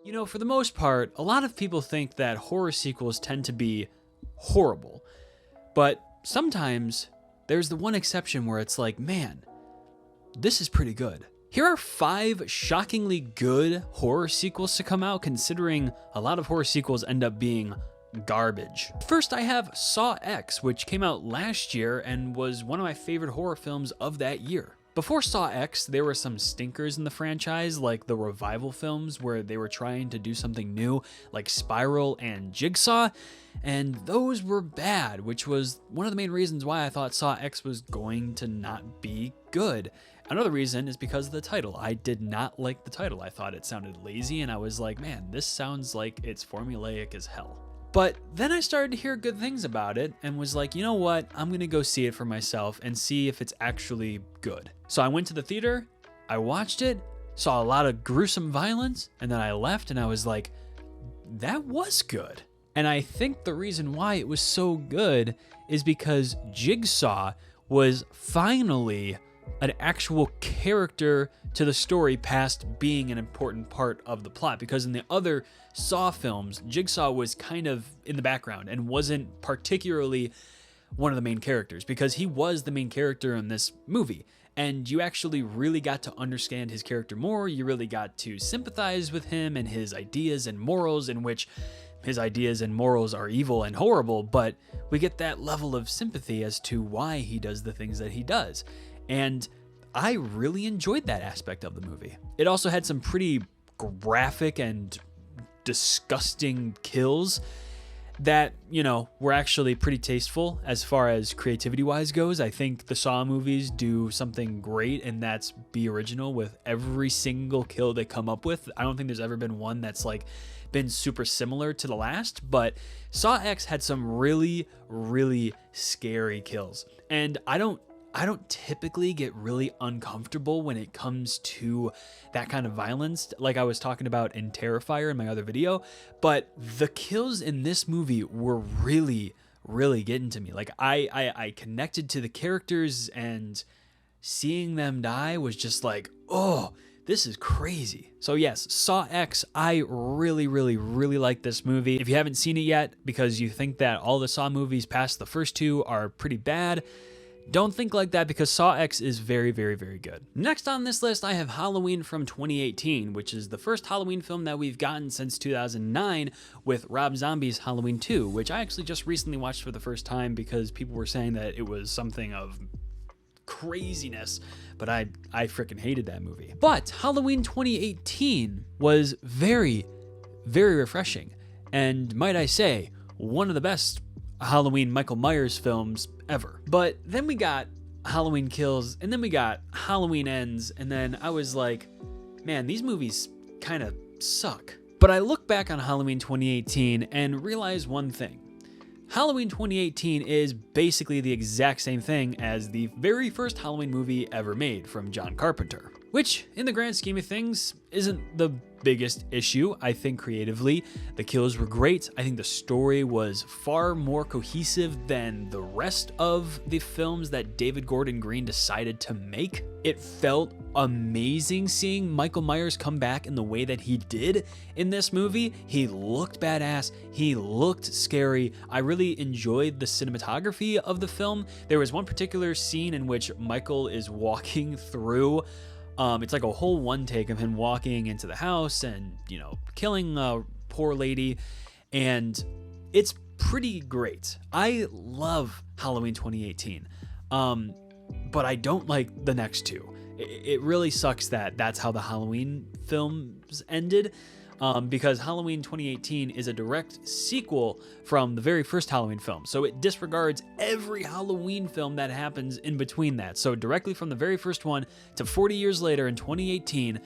You know, for the most part, a lot of people think that horror sequels tend to be horrible. But sometimes there's the one exception where it's like, man, this is pretty good. Here are 5 shockingly good horror sequels to come out, considering a lot of horror sequels end up being garbage. First, I have Saw X, which came out last year and was one of my favorite horror films of that year. Before Saw X, there were some stinkers in the franchise, like the revival films where they were trying to do something new, like Spiral and Jigsaw, and those were bad, which was one of the main reasons why I thought Saw X was going to not be good. Another reason is because of the title. I did not like the title. I thought it sounded lazy, and I was like, man, this sounds like it's formulaic as hell. But then I started to hear good things about it and was like, you know what? I'm going to go see it for myself and see if it's actually good. So I went to the theater, I watched it, saw a lot of gruesome violence, and then I left and I was like, that was good. And I think the reason why it was so good is because Jigsaw was finally an actual character to the story past being an important part of the plot, because in the other Saw films, Jigsaw was kind of in the background and wasn't particularly one of the main characters, because he was the main character in this movie. And you actually really got to understand his character more. You really got to sympathize with him and his ideas and morals, in which his ideas and morals are evil and horrible, but we get that level of sympathy as to why he does the things that he does. And I really enjoyed that aspect of the movie. It also had some pretty graphic and disgusting kills that, you know, were actually pretty tasteful as far as creativity-wise goes. I think the Saw movies do something great, and that's be original with every single kill they come up with. I don't think there's ever been one that's like been super similar to the last, but Saw X had some really, really scary kills. And I don't typically get really uncomfortable when it comes to that kind of violence, like I was talking about in Terrifier in my other video, but the kills in this movie were really, really getting to me. Like I connected to the characters, and seeing them die was just like, oh, this is crazy. So yes, Saw X, I really, really, really like this movie. If you haven't seen it yet because you think that all the Saw movies past the first 2 are pretty bad, don't think like that, because Saw X is very, very, very good. Next on this list, I have Halloween from 2018, which is the first Halloween film that we've gotten since 2009 with Rob Zombie's Halloween 2, which I actually just recently watched for the first time because people were saying that it was something of craziness, but I freaking hated that movie. But Halloween 2018 was very, very refreshing, and might I say, one of the best Halloween Michael Myers films ever. But then we got Halloween Kills, and then we got Halloween Ends, and then I was like, man, these movies kind of suck. But I look back on Halloween 2018 and realize one thing. Halloween 2018 is basically the exact same thing as the very first Halloween movie ever made from John Carpenter, which in the grand scheme of things isn't the biggest issue. I think creatively the kills were great. I think the story was far more cohesive than the rest of the films that David Gordon Green decided to make. It felt amazing seeing Michael Myers come back in the way that he did in this movie. He looked badass. He looked scary. I really enjoyed the cinematography of the film. There was one particular scene in which Michael is walking through. It's like a whole one take of him walking into the house and, you know, killing a poor lady. And it's pretty great. I love Halloween 2018. But I don't like the next 2. It really sucks that that's how the Halloween films ended. Because Halloween 2018 is a direct sequel from the very first Halloween film. So it disregards every Halloween film that happens in between that. So directly from the very first one to 40 years later in 2018,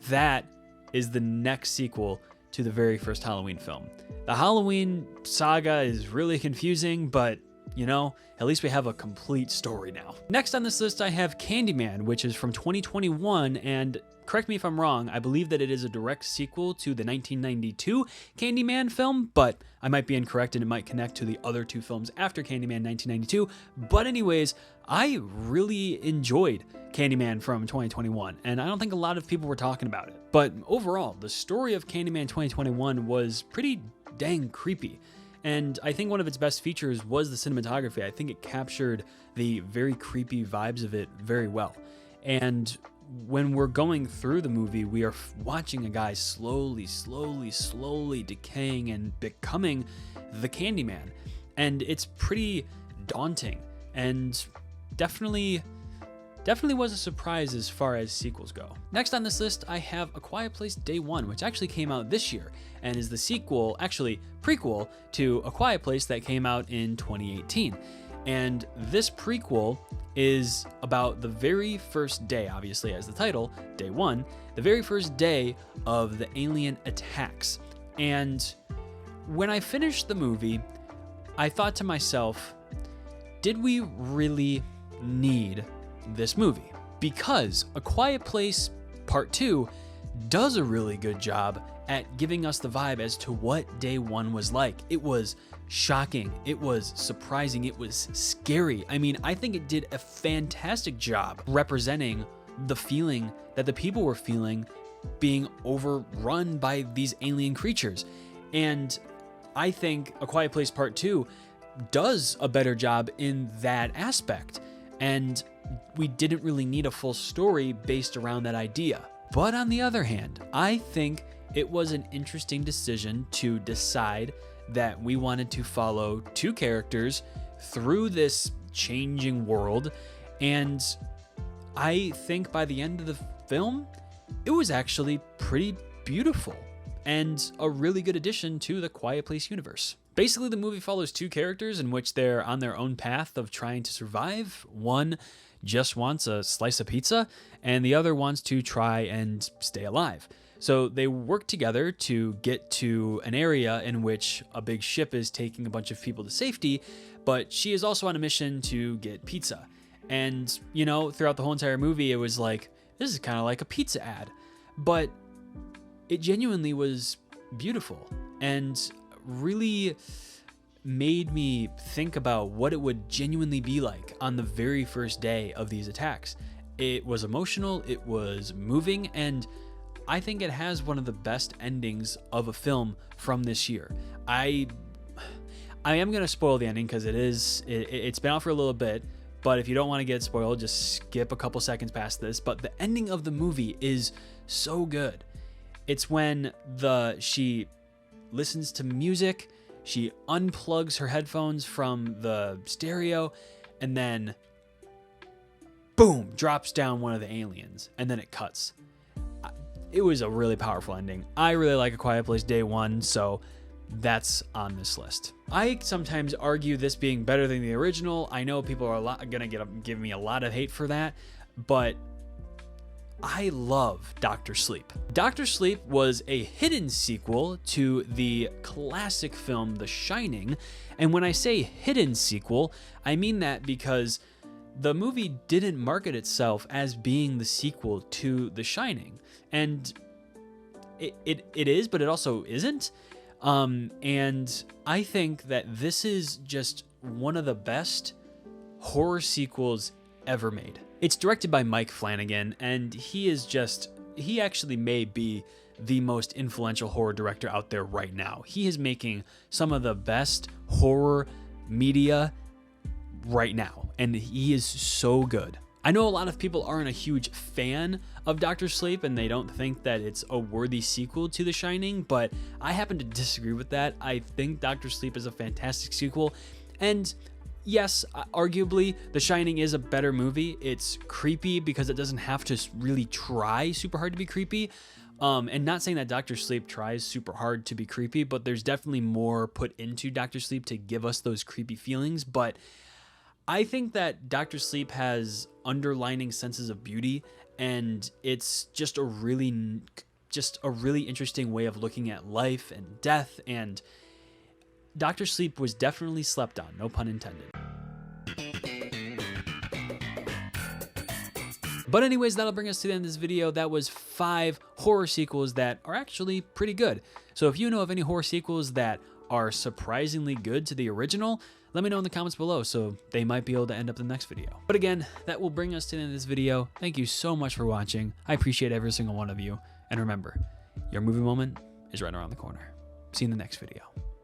that is the next sequel to the very first Halloween film. The Halloween saga is really confusing, but you know, at least we have a complete story now. Next on this list, I have Candyman, which is from 2021, and correct me if I'm wrong, I believe that it is a direct sequel to the 1992 Candyman film, but I might be incorrect and it might connect to the other two films after Candyman 1992. But anyways, I really enjoyed Candyman from 2021, and I don't think a lot of people were talking about it. But overall, the story of Candyman 2021 was pretty dang creepy. And I think one of its best features was the cinematography. I think it captured the very creepy vibes of it very well. And when we're going through the movie, we are watching a guy slowly decaying and becoming the Candyman. And it's pretty daunting and definitely was a surprise as far as sequels go. Next on this list, I have A Quiet Place Day One, which actually came out this year and is the sequel, actually prequel to A Quiet Place that came out in 2018. And this prequel is about the very first day, obviously as the title, Day One, the very first day of the alien attacks. And when I finished the movie, I thought to myself, did we really need this movie? Because A Quiet Place Part 2 does a really good job at giving us the vibe as to what Day One was like. It was shocking, it was surprising, it was scary. I mean, I think it did a fantastic job representing the feeling that the people were feeling being overrun by these alien creatures. And I think A Quiet Place Part 2 does a better job in that aspect. And we didn't really need a full story based around that idea. But on the other hand, I think it was an interesting decision to decide that we wanted to follow two characters through this changing world. And I think by the end of the film, it was actually pretty beautiful and a really good addition to the Quiet Place universe. Basically, the movie follows two characters in which they're on their own path of trying to survive. One just wants a slice of pizza, and the other wants to try and stay alive. So they work together to get to an area in which a big ship is taking a bunch of people to safety, but she is also on a mission to get pizza. And, you know, throughout the whole entire movie, it was like, this is kind of like a pizza ad. But it genuinely was beautiful and really made me think about what it would genuinely be like on the very first day of these attacks. It was emotional, it was moving, and I think it has one of the best endings of a film from this year. I am going to spoil the ending because it's been out for a little bit, but if you don't want to get spoiled, just skip a couple seconds past this. But the ending of the movie is so good. It's when she listens to music, she unplugs her headphones from the stereo, and then boom, drops down one of the aliens, and then it cuts. It was a really powerful ending. I really like A Quiet Place Day One, so that's on this list. I sometimes argue this being better than the original. I know people are gonna give me a lot of hate for that, but I love Dr. Sleep. Dr. Sleep was a hidden sequel to the classic film The Shining, and when I say hidden sequel, I mean that because the movie didn't market itself as being the sequel to The Shining, and it is, but it also isn't. And I think that this is just one of the best horror sequels ever made. It's directed by Mike Flanagan, and he actually may be the most influential horror director out there right now. He is making some of the best horror media right now, and he is so good. I know a lot of people aren't a huge fan of Dr. Sleep and they don't think that it's a worthy sequel to The Shining, but I happen to disagree with that. I think Dr. Sleep is a fantastic sequel, and yes, arguably, The Shining is a better movie. It's creepy because it doesn't have to really try super hard to be creepy. And not saying that Dr. Sleep tries super hard to be creepy, but there's definitely more put into Dr. Sleep to give us those creepy feelings. But I think that Dr. Sleep has underlining senses of beauty, and it's just a really interesting way of looking at life and death, and Dr. Sleep was definitely slept on, no pun intended. But anyways, that'll bring us to the end of this video. That was 5 horror sequels that are actually pretty good. So if you know of any horror sequels that are surprisingly good to the original, let me know in the comments below, so they might be able to end up in the next video. But again, that will bring us to the end of this video. Thank you so much for watching. I appreciate every single one of you. And remember, your movie moment is right around the corner. See you in the next video.